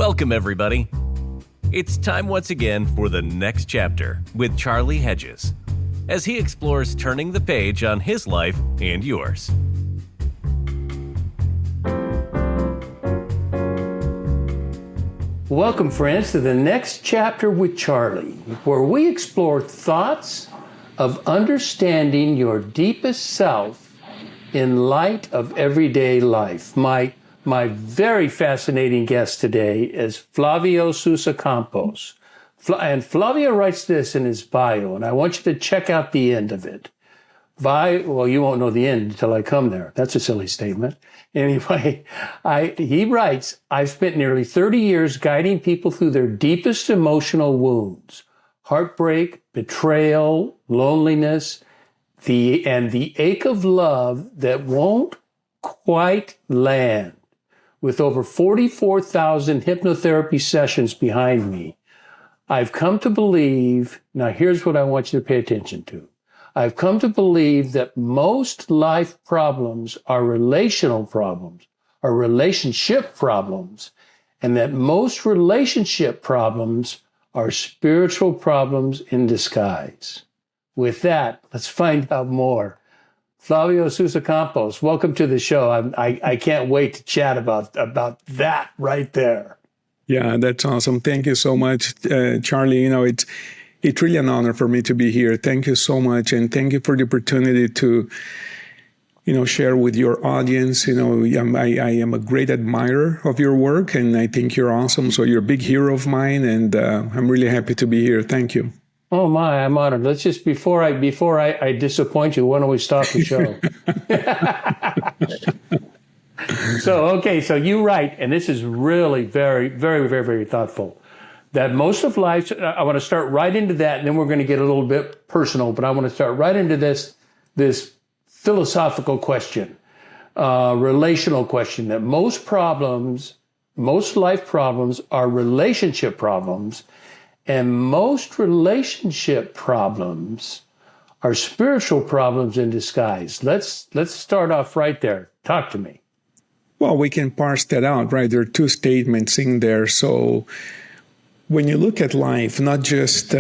Welcome, everybody. It's time once again for the next chapter with Charlie Hedges, as he explores turning the page on his life and yours. Welcome, friends, to the next chapter with Charlie, where we explore thoughts of understanding your deepest self in light of everyday life. My very fascinating guest today is Flavio Souza-Campos. And Flavio writes this in his bio, and I want you to check out the end of it. Well, you won't know the end until I come there. That's a silly statement. Anyway, he writes, I've spent nearly 30 years guiding people through their deepest emotional wounds, heartbreak, betrayal, loneliness, and the ache of love that won't quite land. With over 44,000 hypnotherapy sessions behind me, I've come to believe, now here's what I want you to pay attention to. I've come to believe that most life problems are relational problems, are relationship problems, and that most relationship problems are spiritual problems in disguise. With that, let's find out more. Flavio Souza-Campos, welcome to the show. I can't wait to chat about that right there. Yeah, that's awesome. Thank you so much, Charlie. It's really an honor for me to be here. Thank you so much, and thank you for the opportunity to, share with your audience. I am a great admirer of your work, and I think you're awesome. So you're a big hero of mine, and I'm really happy to be here. Thank you. Oh my, I'm honored. Let's just, before I disappoint you, why don't we start the show? So you write, and this is really very, very, very, very thoughtful, that most of life, I want to start right into that, and then we're going to get a little bit personal, but I want to start right into this philosophical question, relational question, that most life problems are relationship problems, and most relationship problems are spiritual problems in disguise. Let's start off right there. Talk to me. Well, we can parse that out, right? There are two statements in there. So when you look at life, not just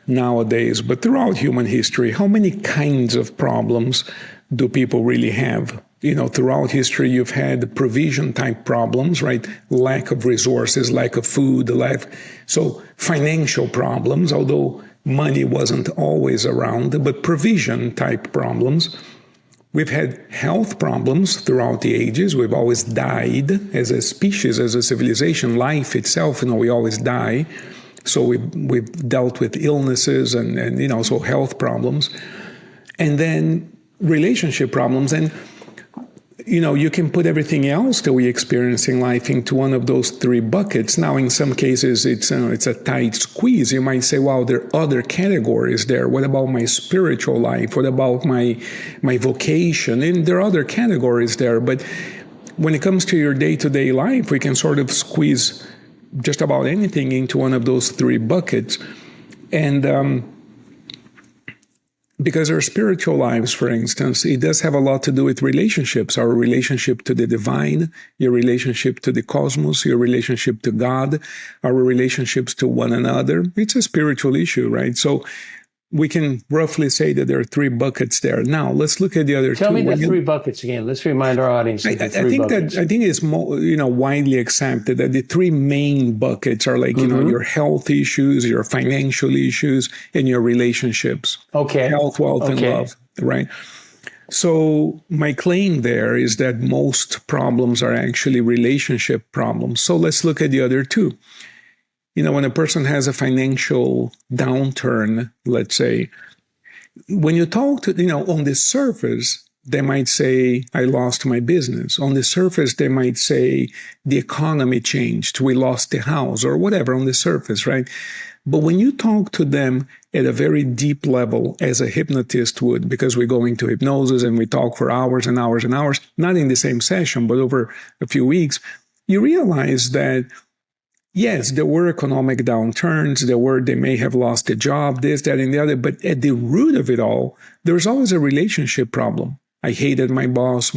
nowadays, but throughout human history, how many kinds of problems do people really have? Throughout history, you've had provision type problems, right? Lack of resources, lack of food, so financial problems, although money wasn't always around, but provision type problems. We've had health problems throughout the ages. We've always died as a species, as a civilization. Life itself, we always die. So we've dealt with illnesses and so health problems. And then relationship problems. And you can put everything else that we experience in life into one of those three buckets. Now, in some cases, it's a tight squeeze. You might say, wow, there are other categories there. What about my spiritual life? What about my vocation? And there are other categories there. But when it comes to your day-to-day life, we can sort of squeeze just about anything into one of those three buckets. And because our spiritual lives, for instance, it does have a lot to do with relationships, our relationship to the divine, your relationship to the cosmos, your relationship to God, our relationships to one another. It's a spiritual issue, right? So we can roughly say that there are three buckets there. Now, let's look at the other two. Tell me the three buckets again. Let's remind our audience of the three buckets. I think it's more, widely accepted that the three main buckets are like, your health issues, your financial issues, and your relationships. Okay. Health, wealth, and love, right? So my claim there is that most problems are actually relationship problems. So let's look at the other two. When a person has a financial downturn, let's say, when you talk to, on the surface, they might say, I lost my business. On the surface, they might say, the economy changed. We lost the house or whatever on the surface, right? But when you talk to them at a very deep level, as a hypnotist would, because we go into hypnosis and we talk for hours and hours and hours, not in the same session, but over a few weeks, you realize that yes, there were economic downturns. They may have lost a job, this, that, and the other. But at the root of it all, there's always a relationship problem. I hated my boss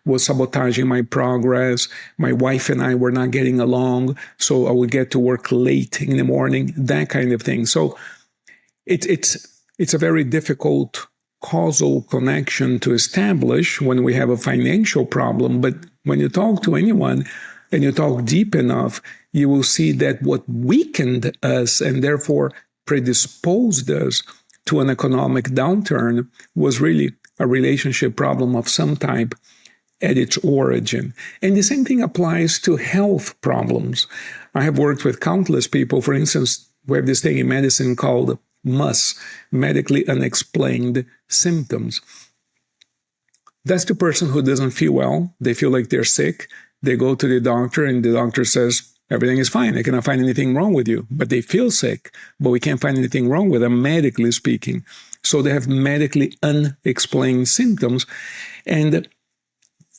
was sabotaging my progress. My wife and I were not getting along, so I would get to work late in the morning, that kind of thing. So it's a very difficult causal connection to establish when we have a financial problem. But when you talk to anyone and you talk deep enough, you will see that what weakened us and therefore predisposed us to an economic downturn was really a relationship problem of some type at its origin. And the same thing applies to health problems. I have worked with countless people. For instance, we have this thing in medicine called MUS, medically unexplained symptoms. That's the person who doesn't feel well. They feel like they're sick. They go to the doctor and the doctor says, everything is fine. I cannot find anything wrong with you. But they feel sick, but we can't find anything wrong with them, medically speaking. So they have medically unexplained symptoms. And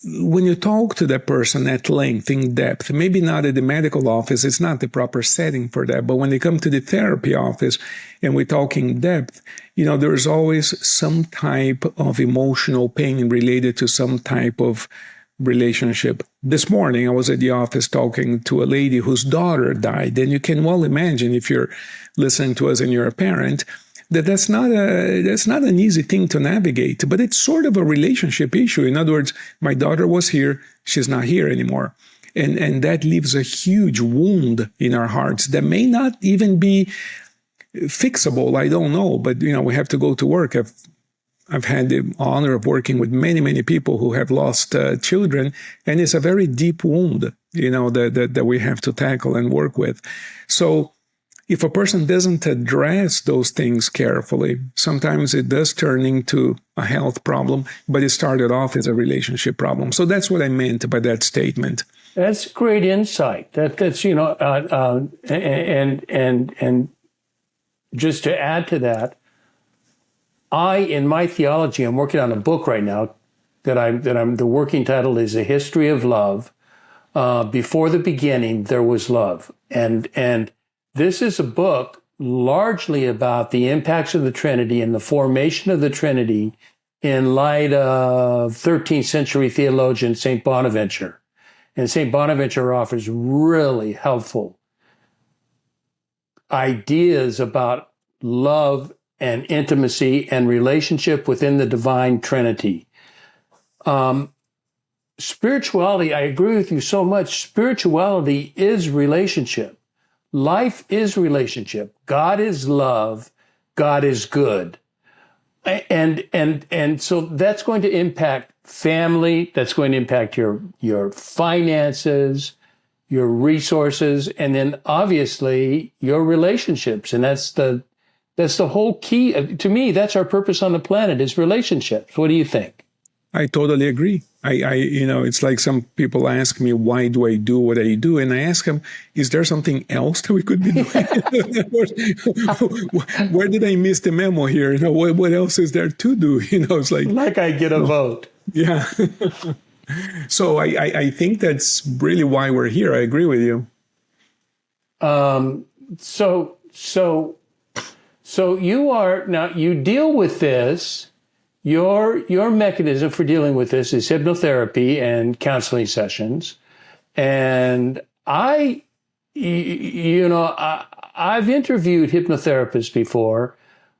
when you talk to that person at length, in depth, maybe not at the medical office, it's not the proper setting for that. But when they come to the therapy office and we talk in depth, there's always some type of emotional pain related to some type of relationship. This morning, I was at the office talking to a lady whose daughter died. And you can well imagine, if you're listening to us and you're a parent, that's not an easy thing to navigate, but it's sort of a relationship issue. In other words, my daughter was here, she's not here anymore. And that leaves a huge wound in our hearts that may not even be fixable. I don't know, but we have to go to work. I've had the honor of working with many, many people who have lost children, and it's a very deep wound, that we have to tackle and work with. So if a person doesn't address those things carefully, sometimes it does turn into a health problem, but it started off as a relationship problem. So that's what I meant by that statement. That's great insight. That's and just to add to that, in my theology, I'm working on a book right now the working title is A History of Love. Before the beginning, there was love. And this is a book largely about the impacts of the Trinity and the formation of the Trinity in light of 13th century theologian St. Bonaventure. And St. Bonaventure offers really helpful ideas about love and intimacy and relationship within the divine Trinity. Spirituality, I agree with you so much. Spirituality is relationship. Life is relationship. God is love. God is good. And so that's going to impact family. That's going to impact your finances, your resources, and then obviously your relationships. And that's the whole key. To me, that's our purpose on the planet is relationships. What do you think? I totally agree. It's like some people ask me, why do I do what I do? And I ask them, is there something else that we could be doing? Where did I miss the memo here? What else is there to do? It's like I get a vote. Yeah. So I think that's really why we're here. I agree with you. So you deal with this. Your mechanism for dealing with this is hypnotherapy and counseling sessions. And I've interviewed hypnotherapists before,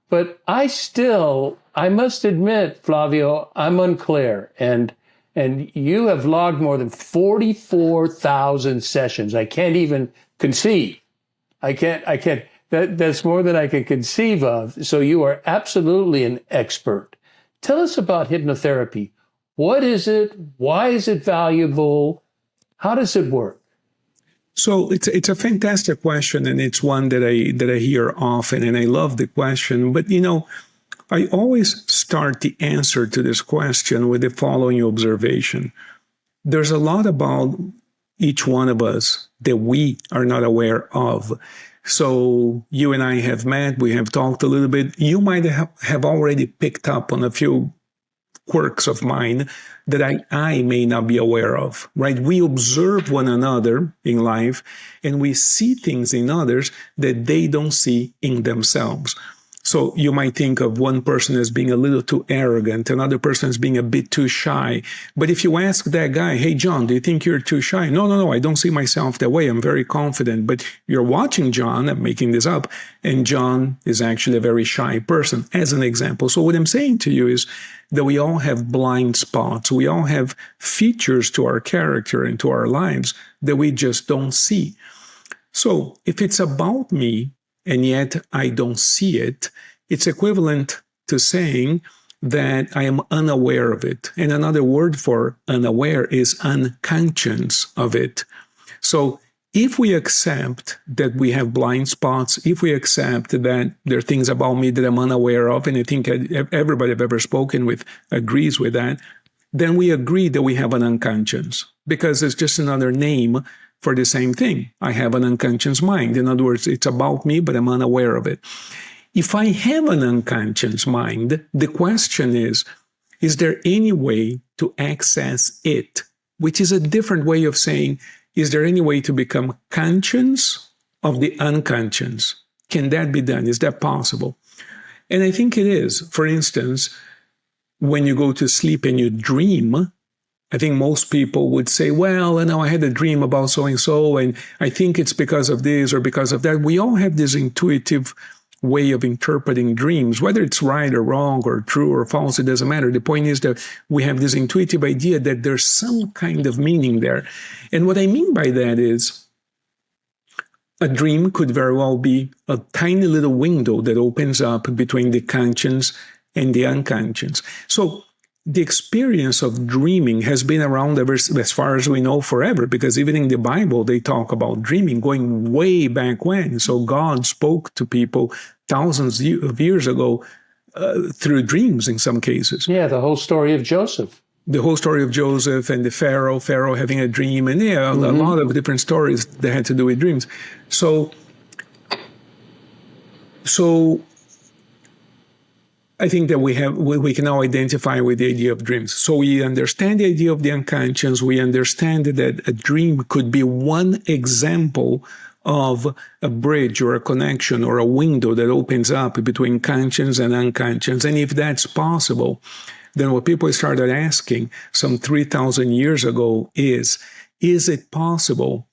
but I must admit, Flavio, I'm unclear. And you have logged more than 44,000 sessions. I can't even conceive. I can't. That's more than I can conceive of. So you are absolutely an expert. Tell us about hypnotherapy. What is it? Why is it valuable? How does it work? So it's a fantastic question, and it's one that I hear often, and I love the question. But I always start the answer to this question with the following observation. There's a lot about each one of us that we are not aware of. So you and I have met, we have talked a little bit. You might have already picked up on a few quirks of mine that I may not be aware of, right? We observe one another in life and we see things in others that they don't see in themselves. So you might think of one person as being a little too arrogant, another person as being a bit too shy. But if you ask that guy, hey, John, do you think you're too shy? No, I don't see myself that way. I'm very confident. But you're watching John, I'm making this up, and John is actually a very shy person, as an example. So what I'm saying to you is that we all have blind spots. We all have features to our character and to our lives that we just don't see. So if it's about me, and yet I don't see it, it's equivalent to saying that I am unaware of it. And another word for unaware is unconscious of it. So if we accept that we have blind spots, if we accept that there are things about me that I'm unaware of, and I think everybody I've ever spoken with agrees with that, then we agree that we have an unconscious, because it's just another name for the same thing. I have an unconscious mind. In other words, it's about me, but I'm unaware of it. If I have an unconscious mind, the question is there any way to access it? Which is a different way of saying, is there any way to become conscious of the unconscious? Can that be done? Is that possible? And I think it is. For instance, when you go to sleep and you dream, I think most people would say, well, I had a dream about so-and-so, and I think it's because of this or because of that. We all have this intuitive way of interpreting dreams, whether it's right or wrong or true or false, it doesn't matter. The point is that we have this intuitive idea that there's some kind of meaning there. And what I mean by that is a dream could very well be a tiny little window that opens up between the conscious and the unconscious. So the experience of dreaming has been around ever, as far as we know, forever, because even in the Bible, they talk about dreaming going way back when. So God spoke to people thousands of years ago through dreams in some cases. Yeah, the whole story of Joseph. The whole story of Joseph and the Pharaoh having a dream, and a lot of different stories that had to do with dreams. So I think that we can now identify with the idea of dreams. So we understand the idea of the unconscious. We understand that a dream could be one example of a bridge or a connection or a window that opens up between conscious and unconscious. And if that's possible, then what people started asking some 3,000 years ago is it possible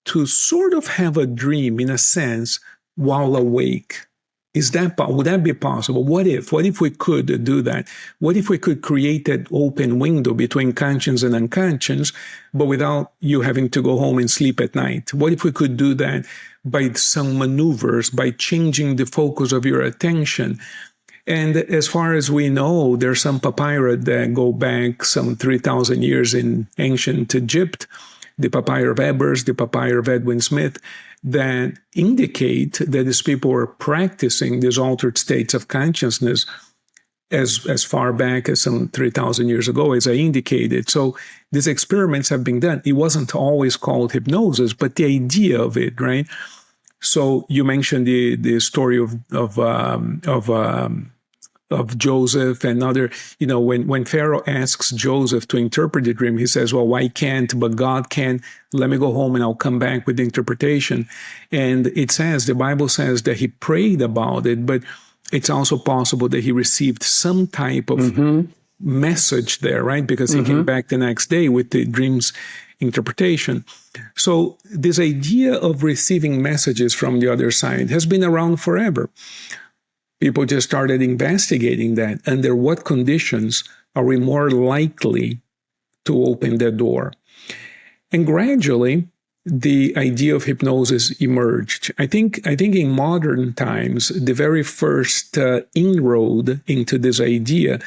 to sort of have a dream, in a sense, while awake? Would that be possible? What if we could do that? What if we could create that open window between conscious and unconscious, but without you having to go home and sleep at night? What if we could do that by some maneuvers, by changing the focus of your attention? And as far as we know, there's some papyri that go back some 3,000 years in ancient Egypt, the papyri of Ebers, the papyri of Edwin Smith, that indicate that these people were practicing these altered states of consciousness as far back as some 3,000 years ago, as I indicated. So these experiments have been done. It wasn't always called hypnosis, but the idea of it, right? So you mentioned the story of Joseph and other, when Pharaoh asks Joseph to interpret the dream, he says, well, why can't, but God can? Let me go home and I'll come back with the interpretation. And the Bible says that he prayed about it, but it's also possible that he received some type of message there, right? Because he came back the next day with the dream's interpretation. So this idea of receiving messages from the other side has been around forever. People just started investigating that. Under what conditions are we more likely to open the door? And gradually, the idea of hypnosis emerged. I think in modern times, the very first inroad into this idea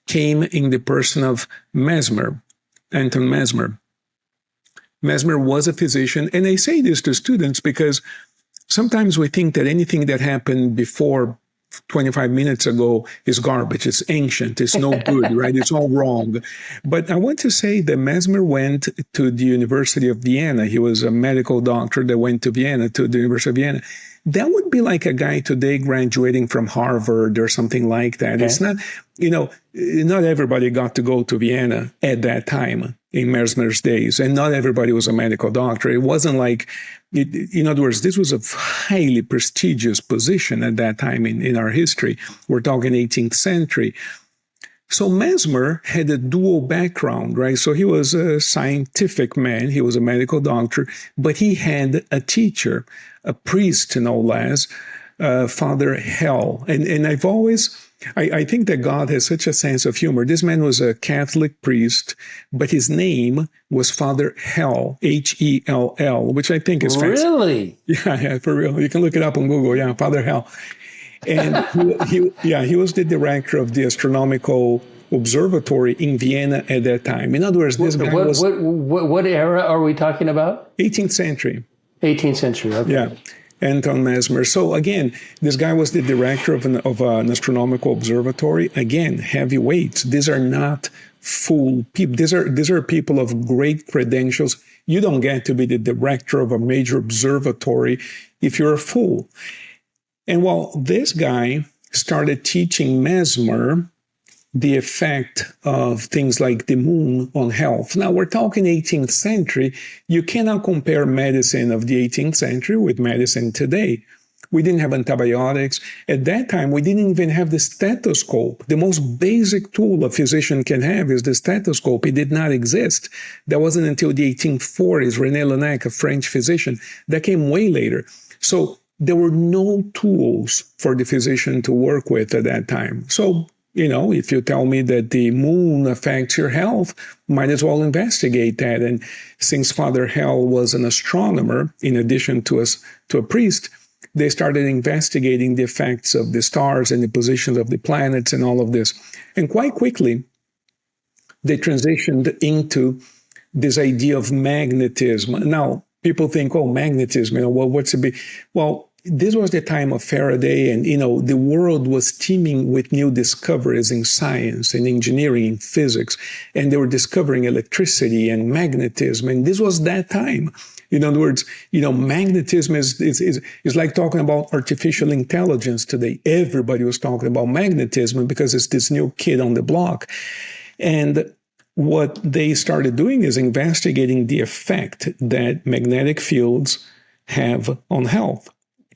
came in the person of Mesmer, Anton Mesmer. Mesmer was a physician, and I say this to students because sometimes we think that anything that happened before 25 minutes ago is garbage. It's ancient. It's no good, right? It's all wrong. But I want to say that Mesmer went to the University of Vienna. He was a medical doctor that went to the University of Vienna. That would be like a guy today graduating from Harvard or something like that. Okay. It's not, not everybody got to go to Vienna at that time. in Mesmer's days, and not everybody was a medical doctor. It wasn't like, in other words, this was a highly prestigious position at that time in our history. We're talking 18th century. So Mesmer had a dual background, right? So he was a scientific man, he was a medical doctor, but he had a teacher, a priest, no less, Father Hell. And I've always, I think that God has such a sense of humor. This man was a Catholic priest, but his name was Father Hell, Hell, which I think is fascinating. Really? Yeah, for real. You can look it up on Google. Yeah, Father Hell. And he was the director of the astronomical observatory in Vienna at that time. In other words, this guy was... What era are we talking about? 18th century. 18th century, okay. Yeah, Anton Mesmer. So again, this guy was the director of an astronomical observatory. Again, heavyweights. These are not fool people. These are people of great credentials. You don't get to be the director of a major observatory if you're a fool. And while this guy started teaching Mesmer the effect of things like the moon on health. Now, we're talking 18th century. You cannot compare medicine of the 18th century with medicine today. We didn't have antibiotics. At that time, we didn't even have the stethoscope. The most basic tool a physician can have is the stethoscope. It did not exist. That wasn't until the 1840s. René Laennec, a French physician, that came way later. So there were no tools for the physician to work with at that time. So, if you tell me that the moon affects your health, might as well investigate that. And since Father Hell was an astronomer, in addition to a priest, they started investigating the effects of the stars and the positions of the planets and all of this. And quite quickly, they transitioned into this idea of magnetism. Now, people think, magnetism, what's it be? Well, this was the time of Faraday, and, the world was teeming with new discoveries in science and engineering and physics, and they were discovering electricity and magnetism, and this was that time. In other words, magnetism is like talking about artificial intelligence today. Everybody was talking about magnetism because it's this new kid on the block. And what they started doing is investigating the effect that magnetic fields have on health.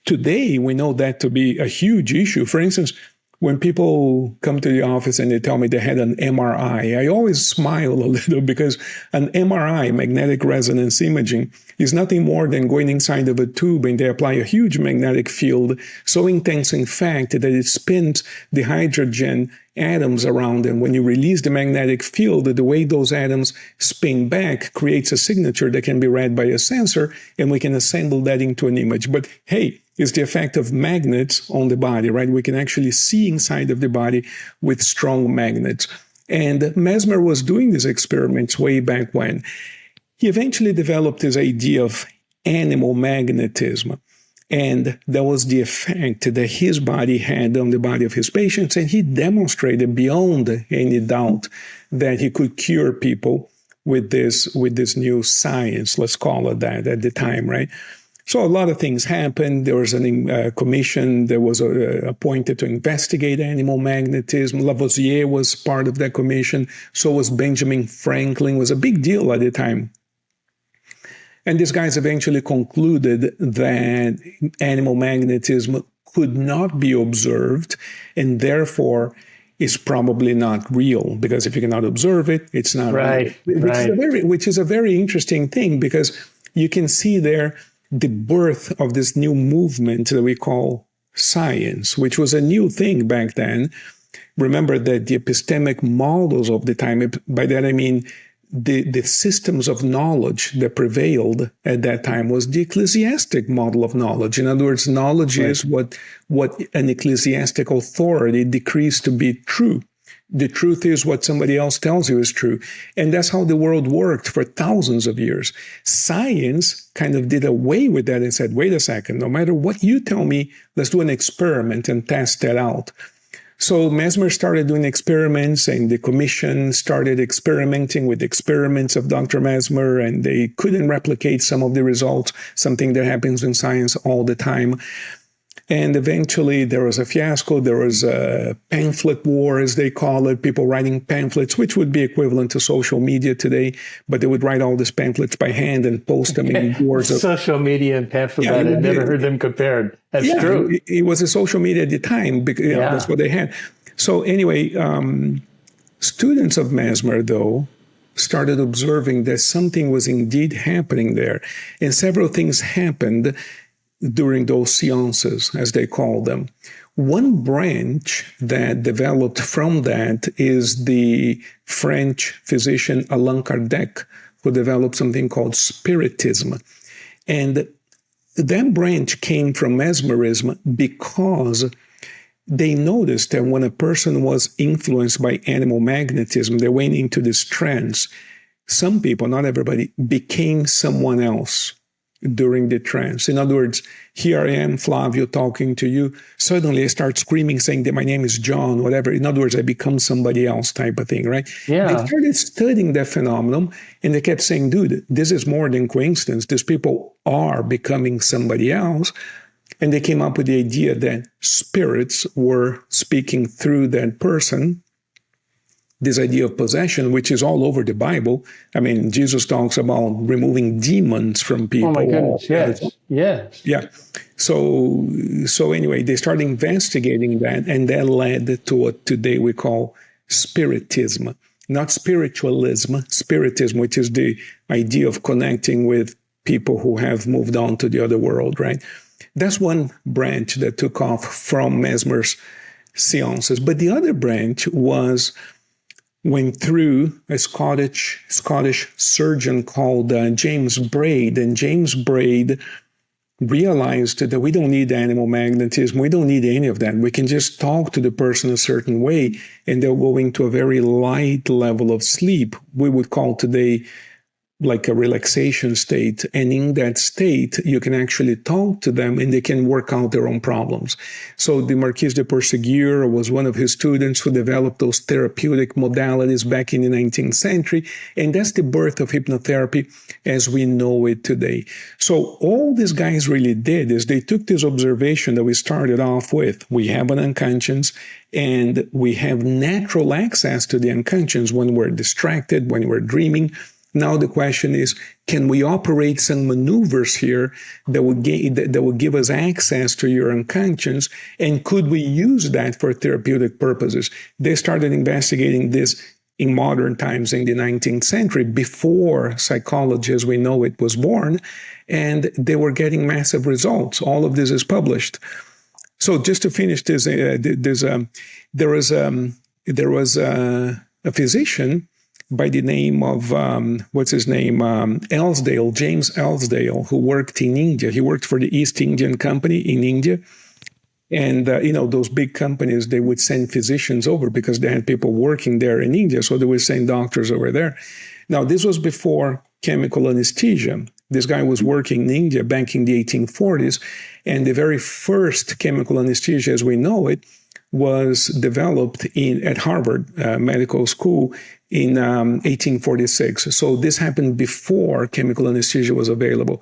Today, we know that to be a huge issue. For instance, when people come to the office and they tell me they had an MRI, I always smile a little because an MRI, magnetic resonance imaging, is nothing more than going inside of a tube and they apply a huge magnetic field, so intense in fact that it spins the hydrogen atoms around, and when you release the magnetic field, the way those atoms spin back creates a signature that can be read by a sensor, and we can assemble that into an image. But hey, it's the effect of magnets on the body, right? We can actually see inside of the body with strong magnets. And Mesmer was doing these experiments way back when. He eventually developed this idea of animal magnetism. And that was the effect that his body had on the body of his patients. And he demonstrated beyond any doubt that he could cure people with this new science, let's call it that at the time, right? So a lot of things happened. There was a commission that was appointed to investigate animal magnetism. Lavoisier was part of that commission. So was Benjamin Franklin. It was a big deal at the time. And these guys eventually concluded that animal magnetism could not be observed and therefore is probably not real, because if you cannot observe it, it's not real. Which is a very interesting thing, because you can see there the birth of this new movement that we call science, which was a new thing back then. Remember that the epistemic models of the time, by that I mean the systems of knowledge that prevailed at that time was the ecclesiastic model of knowledge. In other words, knowledge is what an ecclesiastical authority decrees to be true. The truth is what somebody else tells you is true. And that's how the world worked for thousands of years. Science kind of did away with that and said, wait a second, no matter what you tell me, let's do an experiment and test that out. So Mesmer started doing experiments, and the commission started experimenting with experiments of Dr. Mesmer, and they couldn't replicate some of the results, something that happens in science all the time. And eventually there was a fiasco. There was a pamphlet war, as they call it, people writing pamphlets, which would be equivalent to social media today, but they would write all these pamphlets by hand and post them in wars. Social media and pamphlet, yeah, I've never heard them compared. That's true. It was a social media at the time, because that's what they had. So anyway, students of Mesmer, though, started observing that something was indeed happening there. And several things happened during those seances, as they call them. One branch that developed from that is the French physician Allan Kardec, who developed something called Spiritism. And that branch came from mesmerism because they noticed that when a person was influenced by animal magnetism, they went into this trance. Some people, not everybody, became someone else during the trance. In other words, here I am, Flavio, talking to you. Suddenly I start screaming, saying that my name is John, whatever. In other words, I become somebody else type of thing, right? Yeah. They started studying that phenomenon, and they kept saying, dude, this is more than coincidence. These people are becoming somebody else. And they came up with the idea that spirits were speaking through that person. This idea of possession, which is all over the Bible. I mean, Jesus talks about removing demons from people. Oh my goodness, yes. Yeah. So anyway, they started investigating that, and that led to what today we call spiritism. Not spiritualism, spiritism, which is the idea of connecting with people who have moved on to the other world, right? That's one branch that took off from Mesmer's seances. But the other branch went through a Scottish surgeon called James Braid. And James Braid realized that we don't need animal magnetism. We don't need any of that. We can just talk to the person a certain way, and they'll go into a very light level of sleep. We would call today like a relaxation state. And in that state, you can actually talk to them and they can work out their own problems. So the Marquis de Perseguir was one of his students who developed those therapeutic modalities back in the 19th century. And that's the birth of hypnotherapy as we know it today. So all these guys really did is they took this observation that we started off with. We have an unconscious, and we have natural access to the unconscious when we're distracted, when we're dreaming. Now the question is, can we operate some maneuvers here that would give us access to your unconscious, and could we use that for therapeutic purposes? They started investigating this in modern times in the 19th century, before psychology as we know it was born, and they were getting massive results. All of this is published. So just to finish this, there was a physician by the name of, Elsdale, James Elsdale, who worked in India. He worked for the East Indian Company in India. And, those big companies, they would send physicians over because they had people working there in India. So they would send doctors over there. Now, this was before chemical anesthesia. This guy was working in India back in the 1840s. And the very first chemical anesthesia as we know it was developed at Harvard Medical School in 1846. So this happened before chemical anesthesia was available.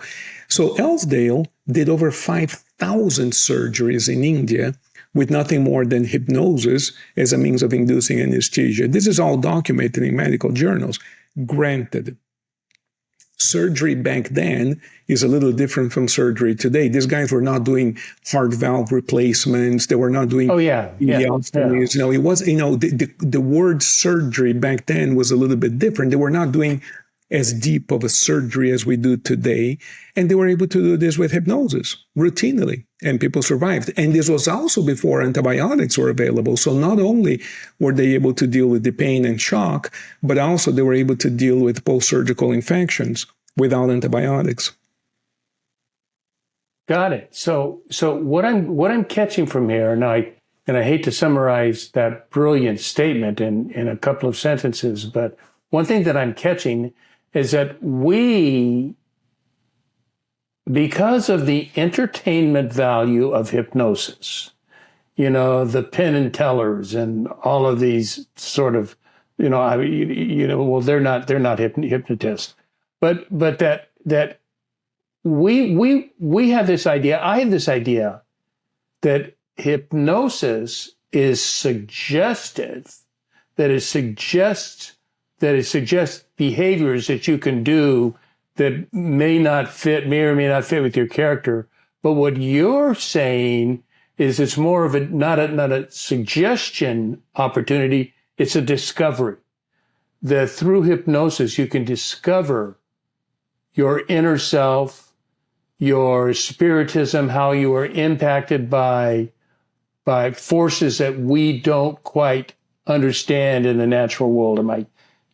So Elsdale did over 5,000 surgeries in India with nothing more than hypnosis as a means of inducing anesthesia. This is all documented in medical journals. Granted, surgery back then is a little different from surgery today. These guys were not doing heart valve replacements. They were not doing ileostomies. It was, the word surgery back then was a little bit different. They were not doing as deep of a surgery as we do today. And they were able to do this with hypnosis routinely, and people survived. And this was also before antibiotics were available. So not only were they able to deal with the pain and shock, but also they were able to deal with post-surgical infections without antibiotics. Got it. So what I'm catching from here, and I hate to summarize that brilliant statement in a couple of sentences, but one thing that I'm catching is that we, because of the entertainment value of hypnosis, the Penn and Tellers and all of these sort of, they're not hypnotists, but that we have this idea. I have this idea that hypnosis is suggestive, that it suggests behaviors that you can do that may or may not fit with your character. But what you're saying is it's more of not a suggestion opportunity, it's a discovery. That through hypnosis, you can discover your inner self, your spiritism, how you are impacted by forces that we don't quite understand in the natural world.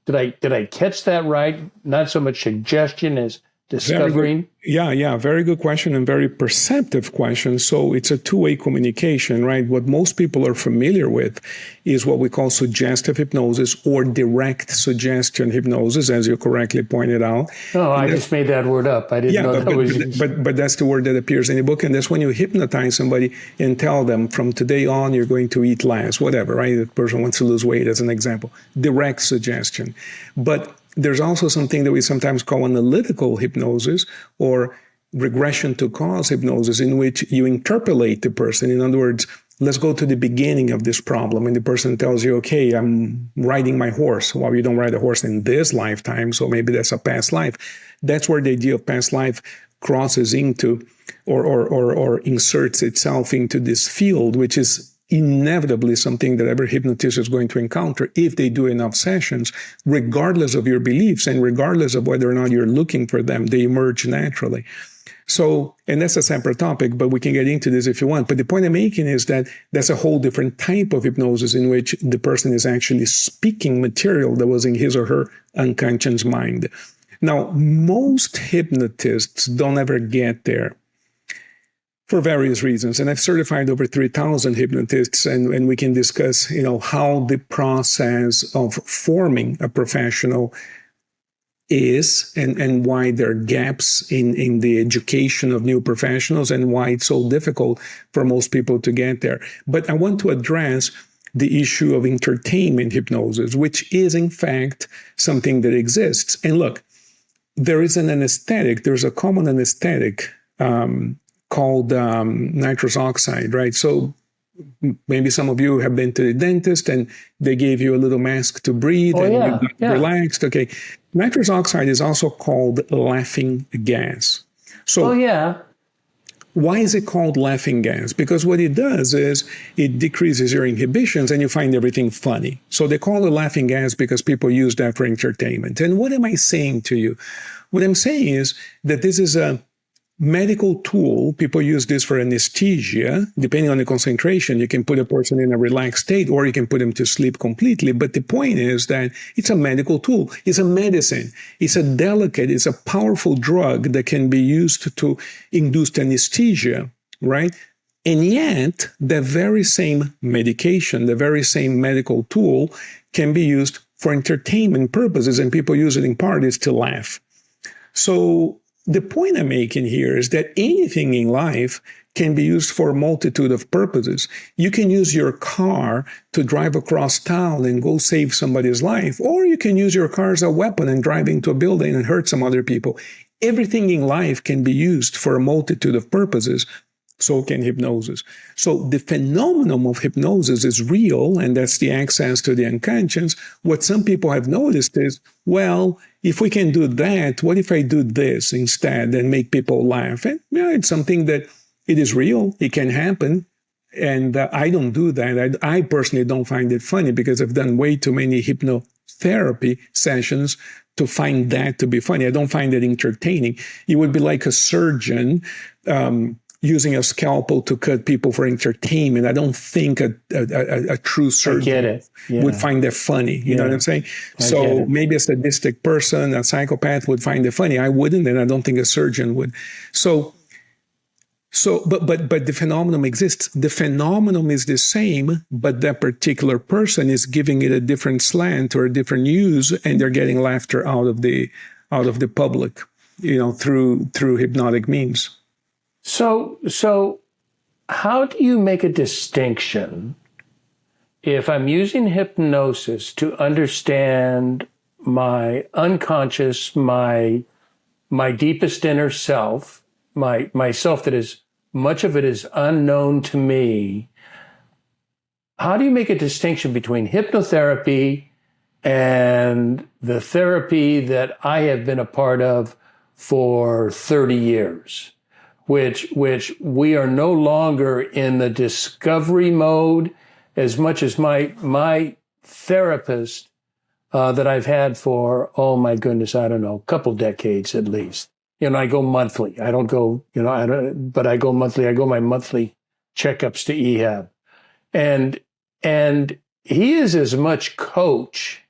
Did I catch that right? Not so much suggestion as discovering? Very good question and very perceptive question. So it's a two-way communication, right? What most people are familiar with is what we call suggestive hypnosis or direct suggestion hypnosis, as you correctly pointed out. Oh, I just made that word up. I didn't know that was... But that's the word that appears in the book, and that's when you hypnotize somebody and tell them, from today on, you're going to eat less, whatever, right? The person wants to lose weight, as an example. Direct suggestion. But there's also something that we sometimes call analytical hypnosis or regression to cause hypnosis, in which you interpolate the person. In other words, let's go to the beginning of this problem. And the person tells you, okay, I'm riding my horse. Well, you don't ride a horse in this lifetime, so maybe that's a past life. That's where the idea of past life crosses into or inserts itself into this field, which is inevitably something that every hypnotist is going to encounter if they do enough sessions, regardless of your beliefs and regardless of whether or not you're looking for them. They emerge naturally. So, and that's a separate topic, but we can get into this if you want. But the point I'm making is that that's a whole different type of hypnosis in which the person is actually speaking material that was in his or her unconscious mind. Now, most hypnotists don't ever get there, for various reasons. And I've certified over 3,000 hypnotists, and we can discuss, how the process of forming a professional is and why there are gaps in the education of new professionals and why it's so difficult for most people to get there. But I want to address the issue of entertainment hypnosis, which is in fact something that exists. And look, there is an anesthetic, there's a common anesthetic, called nitrous oxide, right? So maybe some of you have been to the dentist and they gave you a little mask to breathe you got relaxed. Okay. Nitrous oxide is also called laughing gas. So why is it called laughing gas? Because what it does is it decreases your inhibitions and you find everything funny. So they call it laughing gas because people use that for entertainment. And what am I saying to you? What I'm saying is that this is a medical tool. People use this for anesthesia. Depending on the concentration, you can put a person in a relaxed state or you can put them to sleep completely. But the point is that it's a medical tool. It's a medicine. It's a powerful drug that can be used to induce anesthesia, right? And yet, the very same medication, the very same medical tool can be used for entertainment purposes, and people use it in parties to laugh. So the point I'm making here is that anything in life can be used for a multitude of purposes. You can use your car to drive across town and go save somebody's life, or you can use your car as a weapon and drive into a building and hurt some other people. Everything in life can be used for a multitude of purposes. So can hypnosis. So the phenomenon of hypnosis is real, and that's the access to the unconscious. What some people have noticed is, well, if we can do that, what if I do this instead and make people laugh? And it's something that it is real. It can happen. And I don't do that. I personally don't find it funny because I've done way too many hypnotherapy sessions to find that to be funny. I don't find it entertaining. It would be like a surgeon using a scalpel to cut people for entertainment. I don't think a true surgeon would find that funny. You know what I'm saying? So maybe a sadistic person, a psychopath would find it funny. I wouldn't, and I don't think a surgeon would. But the phenomenon exists. The phenomenon is the same, but that particular person is giving it a different slant or a different use, and they're getting laughter out of the public, through hypnotic means. So how do you make a distinction if I'm using hypnosis to understand my unconscious, my deepest inner self, my self that is much of it is unknown to me. How do you make a distinction between hypnotherapy and the therapy that I have been a part of for 30 years, which we are no longer in the discovery mode as much as my therapist that I've had for, oh my goodness, I don't know, a couple decades at least. I go monthly. I don't go, but I go monthly. I go my monthly checkups to EHAB. And he is as much coach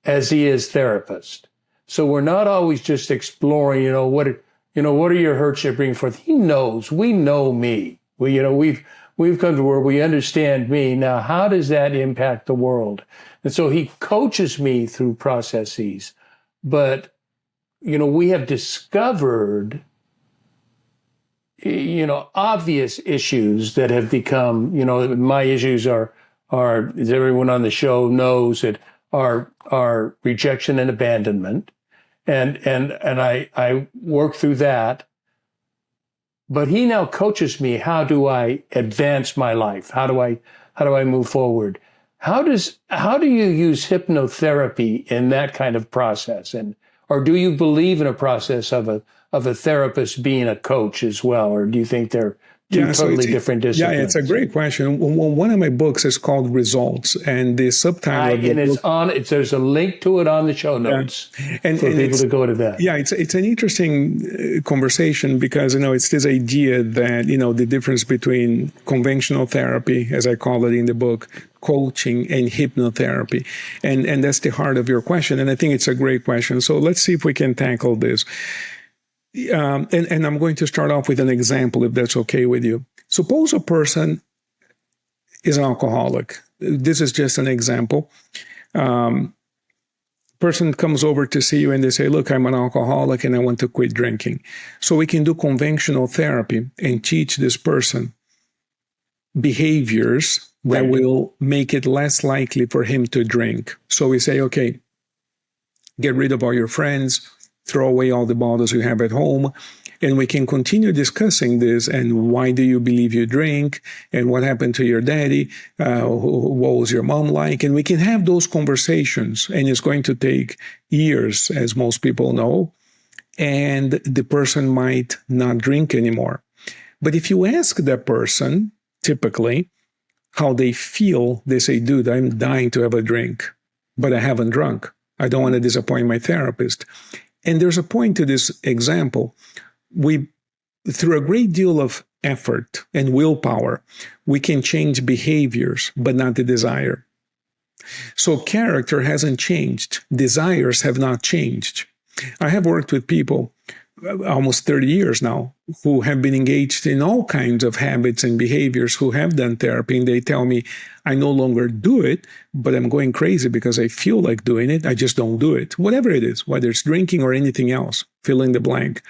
as he is therapist. So we're not always just exploring, what are your hurts you're bringing forth. He knows, we know me. We've come to where we understand me. Now, how does that impact the world? And so he coaches me through processes. But, we have discovered, obvious issues that have become, my issues are, as everyone on the show knows, that are rejection and abandonment. And I work through that. But he now coaches me. How do I advance my life? How do I move forward? How do you use hypnotherapy in that kind of process? Or do you believe in a process of a therapist being a coach as well? Or do you think they're two totally different disciplines? Yeah, it's a great question. One of my books is called Results, and the subtitle of the book, there's a link to it on the show notes for people to go to that. Yeah, it's an interesting conversation because, it's this idea that, the difference between conventional therapy, as I call it in the book, coaching and hypnotherapy. And that's the heart of your question. And I think it's a great question. So let's see if we can tackle this. And I'm going to start off with an example, if that's okay with you. Suppose a person is an alcoholic. This is just an example. Person comes over to see you and they say, look, I'm an alcoholic and I want to quit drinking. So we can do conventional therapy and teach this person behaviors that will make it less likely for him to drink. So we say, okay, get rid of all your friends, throw away all the bottles you have at home, and we can continue discussing this and why do you believe you drink and what happened to your daddy, what was your mom like, and we can have those conversations, and it's going to take years, as most people know, and the person might not drink anymore. But if you ask that person, typically, how they feel, they say, dude, I'm dying to have a drink, but I haven't drunk. I don't want to disappoint my therapist. And there's a point to this example. Through a great deal of effort and willpower, we can change behaviors, but not the desire. So character hasn't changed. Desires have not changed. I have worked with people almost 30 years now who have been engaged in all kinds of habits and behaviors, who have done therapy, and they tell me, I no longer do it, but I'm going crazy because I feel like doing it. I just don't do it. Whatever it is, whether it's drinking or anything else, fill in the blank.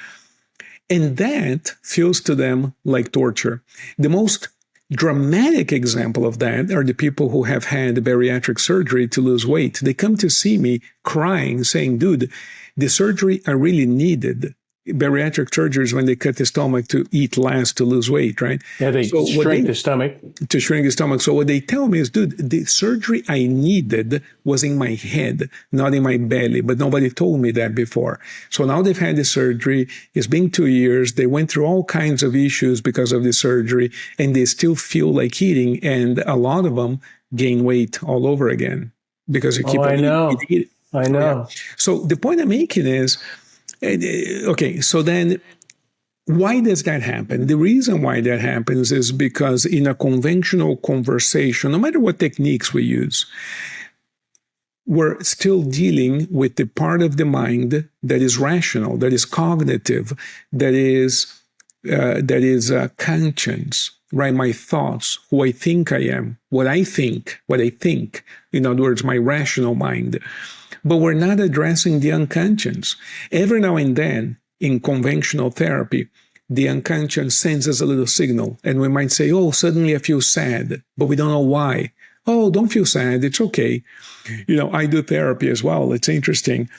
And that feels to them like torture. The most dramatic example of that are the people who have had bariatric surgery to lose weight. They come to see me crying, saying, dude, the surgery I really needed. Bariatric surgery is when they cut the stomach to eat less to lose weight, right? Yeah, they shrink the stomach. To shrink the stomach. So what they tell me is, dude, the surgery I needed was in my head, not in my belly. But nobody told me that before. So now they've had the surgery. It's been 2 years. They went through all kinds of issues because of the surgery, and they still feel like eating. And a lot of them gain weight all over again because you keep eating. I know. Yeah. So the point I'm making is, okay, so then why does that happen? The reason why that happens is because in a conventional conversation, no matter what techniques we use, we're still dealing with the part of the mind that is rational, that is cognitive, that is conscience, right? My thoughts, who I think I am, what I think. In other words, my rational mind. But we're not addressing the unconscious. Every now and then, in conventional therapy, the unconscious sends us a little signal, and we might say, oh, suddenly I feel sad, but we don't know why. Oh, don't feel sad. It's okay. I do therapy as well. It's interesting.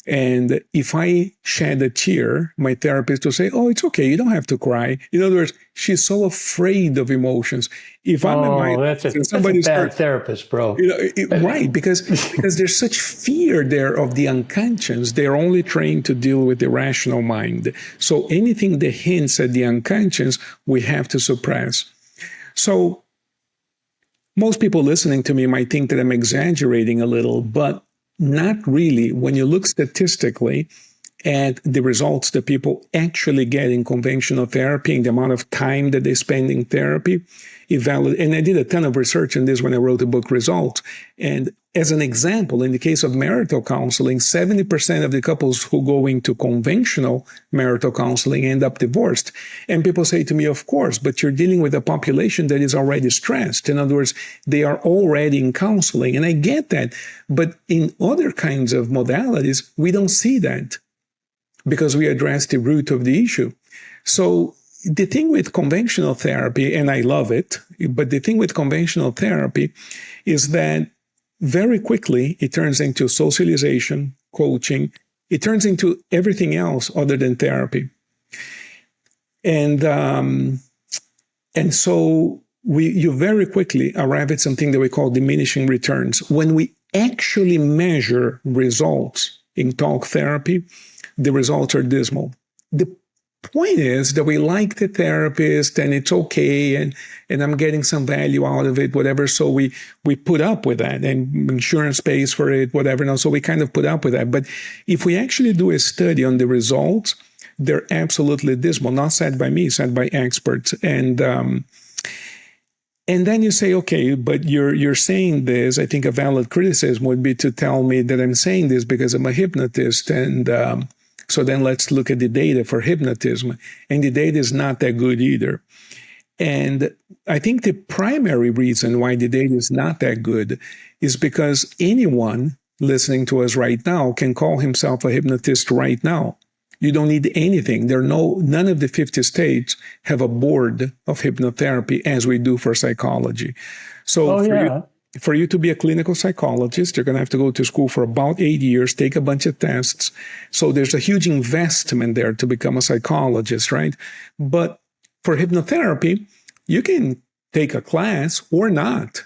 And if I shed a tear, my therapist will say, "Oh, it's okay. You don't have to cry." In other words, she's so afraid of emotions. If I'm in my that's and a bad starts, therapist, bro. right, because there's such fear there of the unconscious. They're only trained to deal with the rational mind. So anything that hints at the unconscious, we have to suppress. So most people listening to me might think that I'm exaggerating a little, but not really. When you look statistically at the results that people actually get in conventional therapy and the amount of time that they spend in therapy, and I did a ton of research on this when I wrote the book Results. And as an example, in the case of marital counseling, 70% of the couples who go into conventional marital counseling end up divorced. And people say to me, of course, but you're dealing with a population that is already stressed. In other words, they are already in counseling. And I get that. But in other kinds of modalities, we don't see that because we address the root of the issue. So the thing with conventional therapy, and I love it, but the thing with conventional therapy is that very quickly it turns into socialization, coaching. It turns into everything else other than therapy. And so you very quickly arrive at something that we call diminishing returns. When we actually measure results in talk therapy, the results are dismal. The point is that we like the therapist and it's okay and I'm getting some value out of it, whatever. So we put up with that and insurance pays for it, whatever. Now, so we kind of put up with that. But if we actually do a study on the results, they're absolutely dismal, not said by me, said by experts. And then you say, okay, but you're saying this. I think a valid criticism would be to tell me that I'm saying this because I'm a hypnotist. And so then let's look at the data for hypnotism. And the data is not that good either. And I think the primary reason why the data is not that good is because anyone listening to us right now can call himself a hypnotist right now. You don't need anything. None of the 50 states have a board of hypnotherapy as we do for psychology. So for you to be a clinical psychologist, you're going to have to go to school for about 8 years, take a bunch of tests. So there's a huge investment there to become a psychologist, right? But for hypnotherapy, you can take a class or not.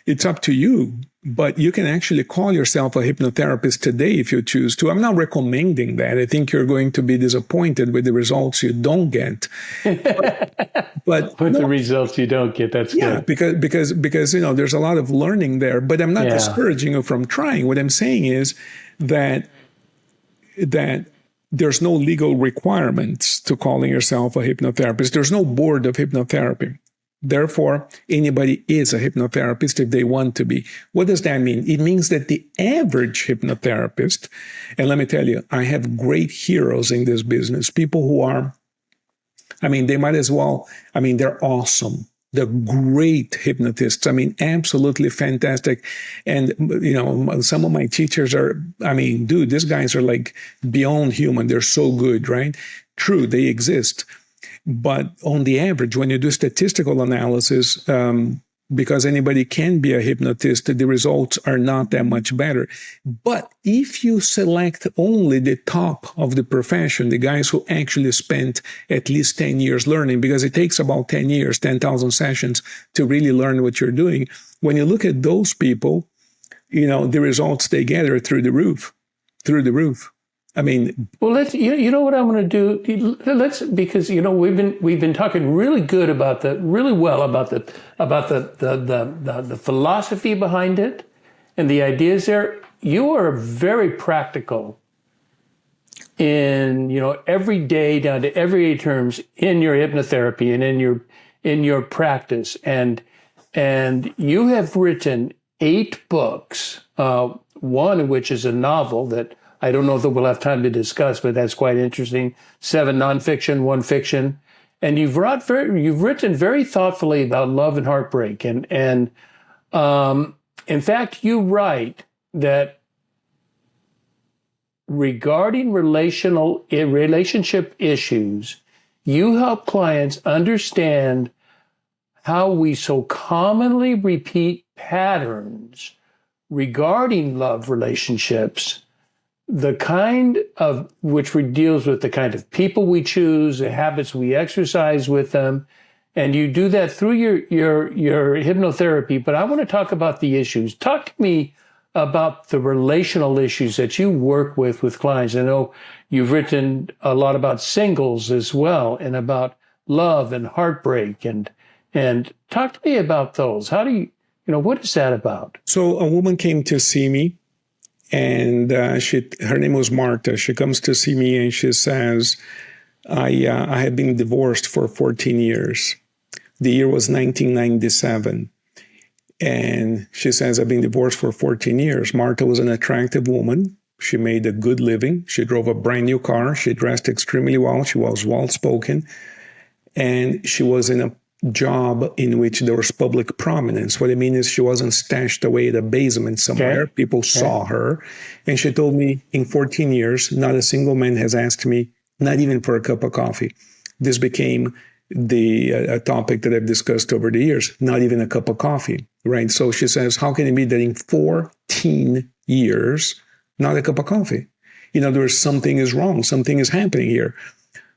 It's up to you. But you can actually call yourself a hypnotherapist today if you choose to. I'm not recommending that. I think you're going to be disappointed with the results you don't get. But with the results you don't get, that's good. because there's a lot of learning there. But I'm not discouraging you from trying. What I'm saying is that there's no legal requirements to calling yourself a hypnotherapist. There's no board of hypnotherapy. Therefore, anybody is a hypnotherapist if they want to be. What does that mean? It means that the average hypnotherapist, and let me tell you, I have great heroes in this business, people who are, they might as well, they're awesome. They're great hypnotists. Absolutely fantastic. And, some of my teachers are, dude, these guys are like beyond human. They're so good, right? True, they exist. But on the average, when you do statistical analysis, because anybody can be a hypnotist, the results are not that much better. But if you select only the top of the profession, the guys who actually spent at least 10 years learning, because it takes about 10 years, 10,000 sessions to really learn what you're doing. When you look at those people, the results they get are through the roof. Well, you know what I'm going to do? Because we've been talking really well about the philosophy behind it and the ideas there. You are very practical in every day down to everyday terms in your hypnotherapy and in your practice, and you have written 8 books. One of which is a novel that I don't know that we'll have time to discuss, but that's quite interesting. 7 nonfiction, 1 fiction. And you've written very thoughtfully about love and heartbreak. And in fact, you write that regarding relationship issues, you help clients understand how we so commonly repeat patterns regarding love relationships the kind of, which deals with the kind of people we choose, the habits we exercise with them. And you do that through your hypnotherapy. But I want to talk about the issues. Talk to me about the relational issues that you work with clients. I know you've written a lot about singles as well, and about love and heartbreak, and talk to me about those. How do you what is that about? So a woman came to see me, and her name was Marta. She comes to see me and she says, I have been divorced for 14 years. The year was 1997. And she says, I've been divorced for 14 years. Marta was an attractive woman. She made a good living. She drove a brand new car. She dressed extremely well. She was well-spoken. And she was in a job in which there was public prominence. What I mean is she wasn't stashed away at a basement somewhere. Okay. People saw her. And she told me, in 14 years, not a single man has asked me, not even for a cup of coffee. This became a topic that I've discussed over the years, not even a cup of coffee, right? So she says, how can it be that in 14 years, not a cup of coffee? In other words, something is wrong, something is happening here.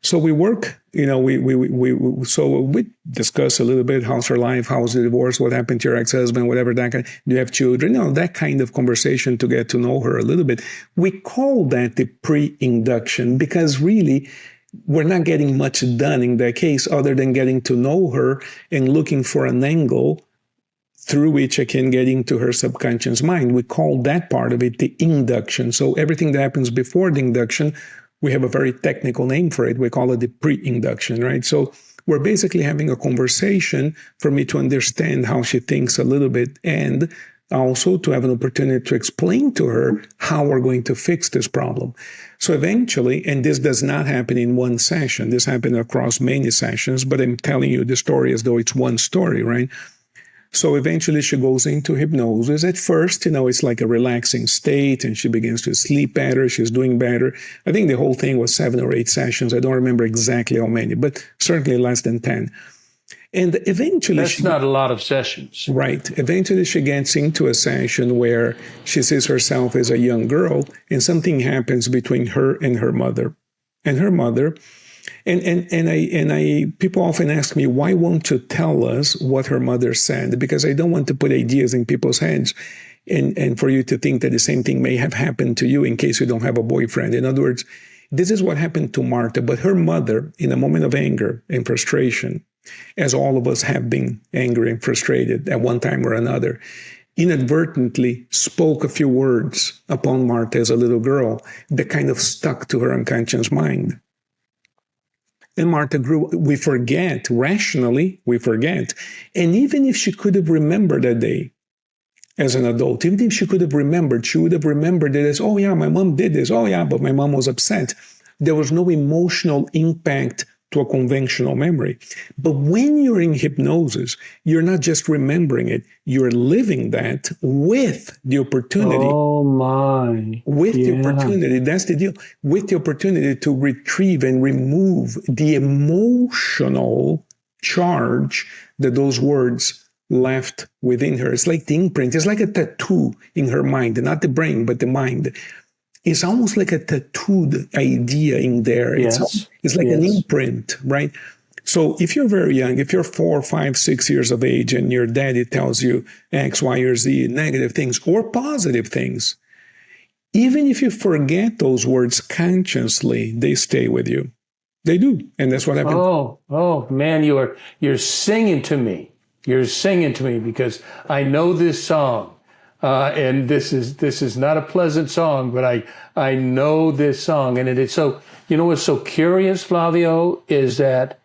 So we work, we discuss a little bit, how's her life, how's the divorce, what happened to your ex-husband, whatever that kind, do you have children? That kind of conversation to get to know her a little bit. We call that the pre-induction because really, we're not getting much done in that case other than getting to know her and looking for an angle through which I can get into her subconscious mind. We call that part of it the induction. So everything that happens before the induction, we have a very technical name for it. We call it the pre-induction, right? So we're basically having a conversation for me to understand how she thinks a little bit, and also to have an opportunity to explain to her how we're going to fix this problem. So eventually, and this does not happen in one session, this happened across many sessions, but I'm telling you the story as though it's one story, right? So eventually she goes into hypnosis. At first, it's like a relaxing state, and she begins to sleep better. She's doing better. I think the whole thing was 7 or 8 sessions. I don't remember exactly how many, but certainly less than 10. And eventually... That's not a lot of sessions. Right. Eventually she gets into a session where she sees herself as a young girl, and something happens between her and her mother. People often ask me, why won't you tell us what her mother said? Because I don't want to put ideas in people's heads and for you to think that the same thing may have happened to you in case you don't have a boyfriend. In other words, this is what happened to Marta, but her mother, in a moment of anger and frustration, as all of us have been angry and frustrated at one time or another, inadvertently spoke a few words upon Marta as a little girl that kind of stuck to her unconscious mind. And Marta grew, we forget, rationally, we forget. And even if she could have remembered that day as an adult, even if she could have remembered, she would have remembered it as, oh yeah, my mom did this. Oh yeah, but my mom was upset. There was no emotional impact to a conventional memory. But when you're in hypnosis, you're not just remembering it, you're living that with the opportunity. Oh my. With the opportunity, that's the deal, with the opportunity to retrieve and remove the emotional charge that those words left within her. It's like the imprint, it's like a tattoo in her mind, not the brain, but the mind. It's almost like a tattooed idea in there. Yes. It's like an imprint, right? So if you're very young, if you're 4, 5, 6 years of age and your daddy tells you X, Y, or Z, negative things or positive things, even if you forget those words consciously, they stay with you. They do. And that's what happens. Oh, man, you're singing to me. You're singing to me because I know this song. And this is not a pleasant song, but I know this song. And it is so, what's so curious, Flavio, is that